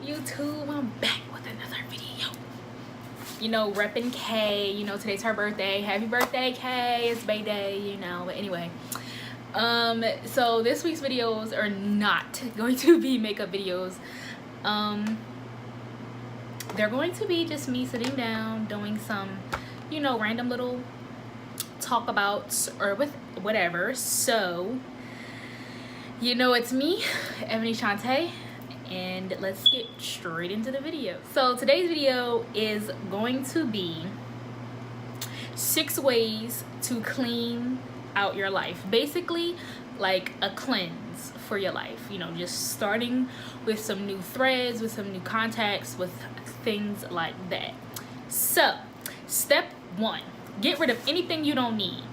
YouTube? I'm back with another video. You know, repping Kay. You know, today's her birthday. Happy birthday, Kay. It's Bay Day, you know. But anyway, so this week's videos are not going to be makeup videos. They're going to be just me sitting down doing some, you know, random little talk abouts or with whatever. So, you know, it's me, Eboni Chauntae, and let's get straight into the video. So today's video is going to be 6 ways to clean out your life. Basically, like a cleanse for your life. You know, just starting with some new threads, with some new contacts, with things like that. So, step 1, get rid of anything you don't need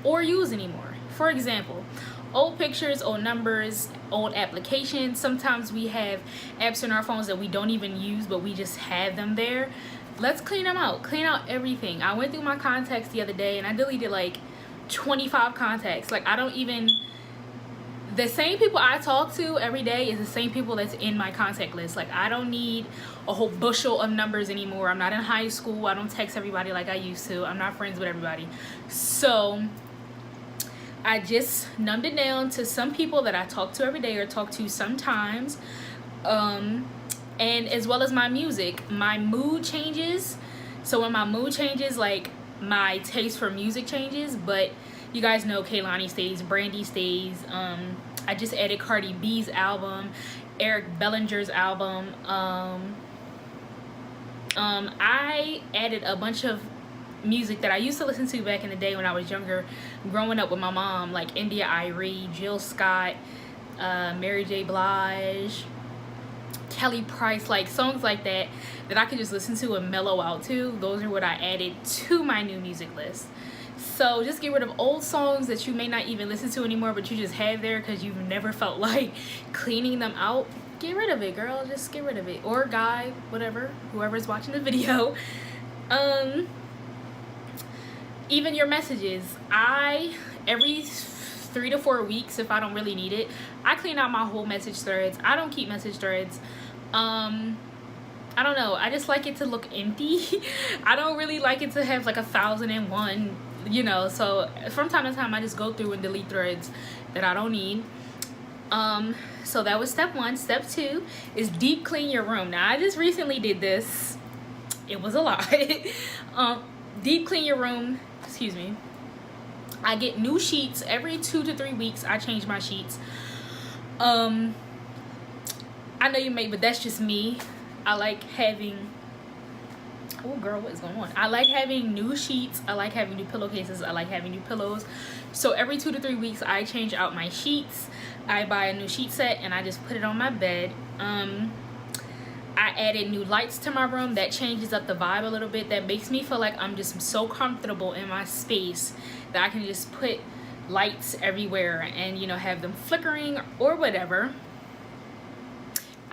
or use anymore. For example, old pictures, old numbers, old applications. Sometimes we have apps in our phones that we don't even use, but we just have them there. Let's clean them out. Clean out everything. I went through my contacts the other day and I deleted like 25 contacts. Like, I don't even, the same people I talk to every day is the same people that's in my contact list. Like, I don't need a whole bushel of numbers anymore. I'm not in high school. I don't text everybody like I used to. I'm not friends with everybody. So I just numbed it down to some people that I talk to every day or talk to sometimes. And as well as my music. My mood changes. So when my mood changes, like, my taste for music changes. But you guys know Kehlani stays, Brandy stays. I just added Cardi B's album, Eric Bellinger's album. I added a bunch of music that I used to listen to back in the day when I was younger, growing up with my mom, like India Irie, Jill Scott, Mary J. Blige, Kelly Price, like songs like that that I could just listen to and mellow out to. Those are what I added to my new music list. So just get rid of old songs that you may not even listen to anymore, but you just have there because you've never felt like cleaning them out. Get rid of it, girl. Just get rid of it. Or guy, whatever, whoever's watching the video. Even your messages. Every 3 to 4 weeks, if I don't really need it, I clean out my whole message threads. I don't keep message threads. I don't know. I just like it to look empty. I don't really like it to have like 1,001, you know. So from time to time, I just go through and delete threads that I don't need. So that was step 1. Step 2 is deep clean your room. Now, I just recently did this. It was a lot. Deep clean your room. Excuse me. I get new sheets every 2 to 3 weeks. I change my sheets. I know you may, but that's just me. I like having, oh girl, what is going on? I like having new sheets. I like having new pillowcases. I like having new pillows. So every 2 to 3 weeks, I change out my sheets. I buy a new sheet set and I just put it on my bed. I added new lights to my room. That changes up the vibe a little bit. That makes me feel like I'm just so comfortable in my space that I can just put lights everywhere and, you know, have them flickering or whatever.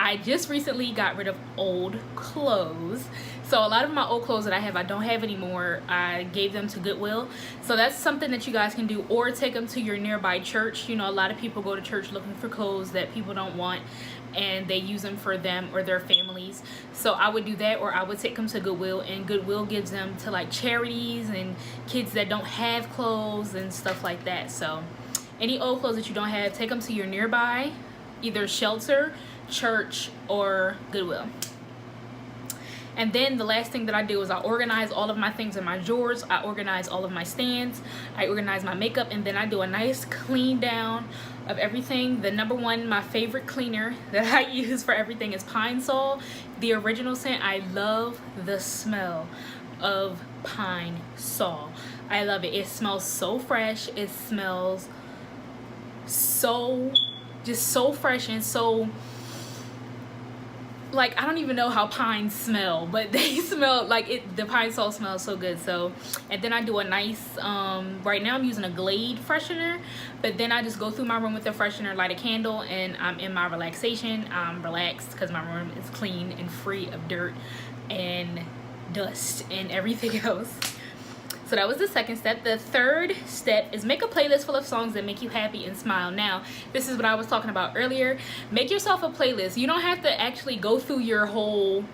I just recently got rid of old clothes. So a lot of my old clothes that I don't have anymore. I gave them to Goodwill. So that's something that you guys can do, or take them to your nearby church. You know, a lot of people go to church looking for clothes that people don't want, and they use them for them or their families. So I would do that, or I would take them to Goodwill, and Goodwill gives them to like charities and kids that don't have clothes and stuff like that. So any old clothes that you don't have, take them to your nearby either shelter, church, or Goodwill. And then the last thing that I do is I organize all of my things in my drawers. I organize all of my stands. I organize my makeup, and then I do a nice clean down of everything. The number one, my favorite cleaner that I use for everything is Pine Sol, the original scent. I love the smell of Pine Sol. I love it. It smells so fresh. It smells so, just so fresh and so, like, I don't even know how pines smell, but they smell like it. The Pine Sol smells so good. So, and then I do a nice, right now I'm using a Glade freshener, but then I just go through my room with the freshener, light a candle, and I'm in my relaxation. I'm relaxed because my room is clean and free of dirt and dust and everything else. So that was the second step. The third step is make a playlist full of songs that make you happy and smile. Now, this is what I was talking about earlier. Make yourself a playlist. You don't have to actually go through your whole,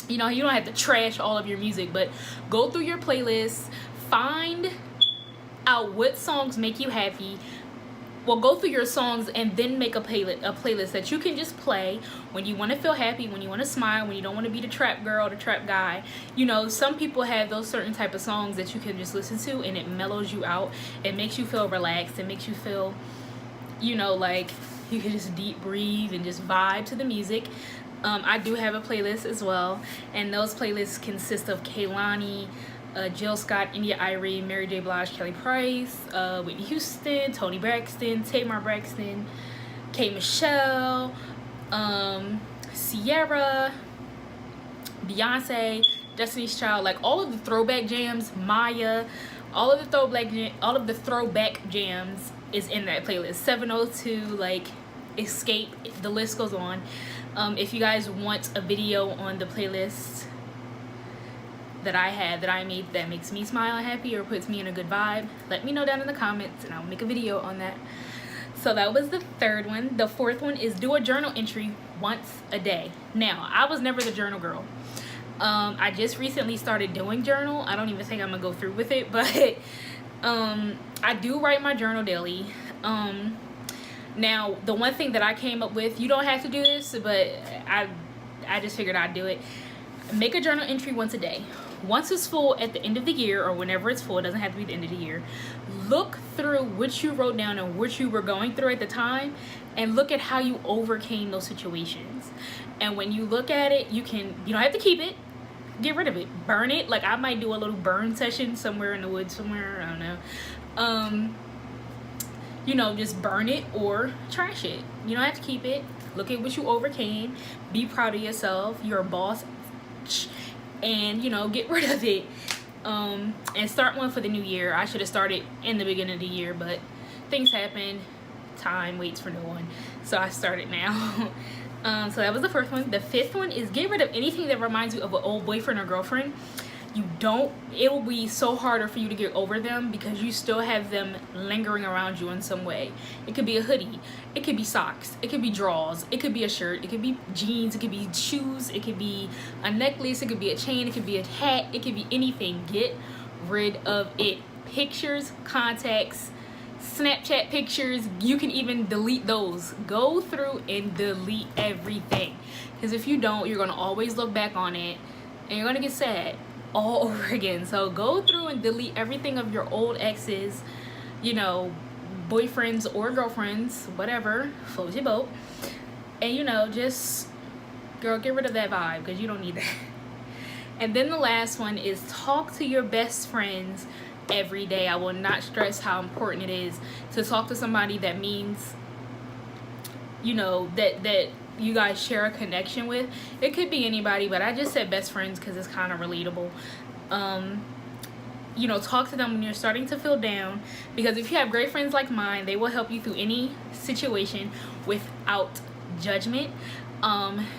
you know, you don't have to trash all of your music, but go through your playlist, find out what songs make you happy. Well, go through your songs and then make a playlist that you can just play when you want to feel happy, when you want to smile, when you don't want to be the trap girl, the trap guy. You know, some people have those certain type of songs that you can just listen to and it mellows you out. It makes you feel relaxed. It makes you feel, you know, like you can just deep breathe and just vibe to the music. I do have a playlist as well, and those playlists consist of Kehlani, Jill Scott, India Irie, Mary J. Blige, Kelly Price, Whitney Houston, Toni Braxton, Tamar Braxton, K. Michelle, Sierra, Beyonce, Destiny's Child, like all of the throwback jams, Maya, all of the throwback jams is in that playlist. 702, like Escape, the list goes on. If you guys want a video on the playlist that I made that makes me smile and happy or puts me in a good vibe, let me know down in the comments and I'll make a video on that. So that was the third one. The fourth one is do a journal entry once a day. Now, I was never the journal girl. I just recently started doing journal. I don't even think I'm gonna go through with it, but I do write my journal daily. Now, the one thing that I came up with, you don't have to do this, but I just figured I'd do it. Make a journal entry once a day. Once it's full at the end of the year, or whenever it's full, it doesn't have to be the end of the year, look through what you wrote down and what you were going through at the time, and look at how you overcame those situations. And when you look at it, you don't have to keep it, get rid of it, burn it. Like I might do a little burn session somewhere in the woods somewhere, I don't know. You know, just burn it or trash it. You don't have to keep it. Look at what you overcame, be proud of yourself, you're a boss, and you know, get rid of it. And start one for the new year. I should have started in the beginning of the year, but things happen, time waits for no one, so I started now. So that was the first one. The fifth one is get rid of anything that reminds you of an old boyfriend or girlfriend. It will be so harder for you to get over them because you still have them lingering around you in some way. It could be a hoodie, it could be socks, it could be drawers, it could be a shirt, it could be jeans, it could be shoes, it could be a necklace, it could be a chain, it could be a hat, it could be anything. Get rid of it. Pictures, contacts, Snapchat pictures, you can even delete those. Go through and delete everything, because if you don't, you're gonna always look back on it and you're gonna get sad all over again. So go through and delete everything of your old exes, you know, boyfriends or girlfriends, whatever floats your boat, and you know, just girl, get rid of that vibe because you don't need that. And then the last one is talk to your best friends every day. I will not stress how important it is to talk to somebody that means, you know, that you guys share a connection with. It could be anybody, but I just said best friends because it's kind of relatable. You know, talk to them when you're starting to feel down, because if you have great friends like mine, they will help you through any situation without judgment.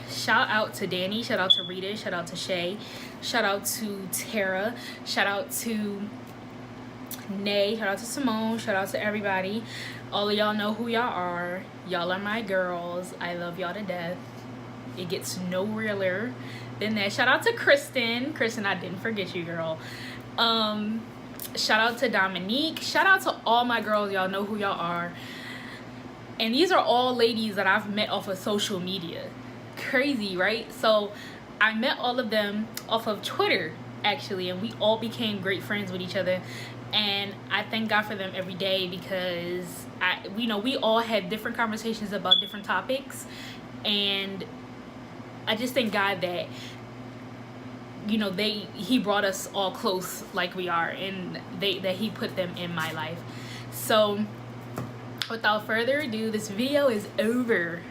Shout out to Danny, shout out to Rita, shout out to Shay, shout out to Tara, shout out to Nay, shout out to Simone, shout out to everybody. All of y'all know who y'all are. Y'all are my girls. I love y'all to death. It gets no realer than that. Shout out to Kristen. Kristen, I didn't forget you, girl. Shout out to Dominique. Shout out to all my girls. Y'all know who y'all are. And these are all ladies that I've met off of social media. Crazy, right? So I met all of them off of Twitter, actually, and we all became great friends with each other. And I thank God for them every day, because we all had different conversations about different topics, and I just thank God that, you know, he brought us all close like we are, and that he put them in my life. So without further ado, this video is over.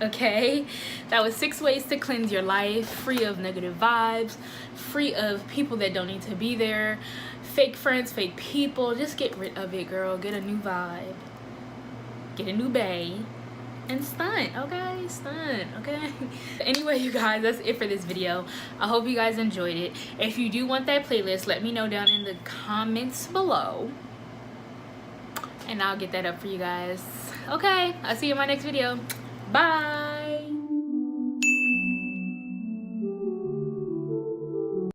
Okay, that was 6 ways to cleanse your life, free of negative vibes, free of people that don't need to be there, fake friends, fake people. Just get rid of it, girl. Get a new vibe, get a new bae, and stunt, okay? Stunt, okay? Anyway, you guys, that's it for this video. I hope you guys enjoyed it. If you do want that playlist, let me know down in the comments below, and I'll get that up for you guys. Okay, I'll see you in my next video. Bye.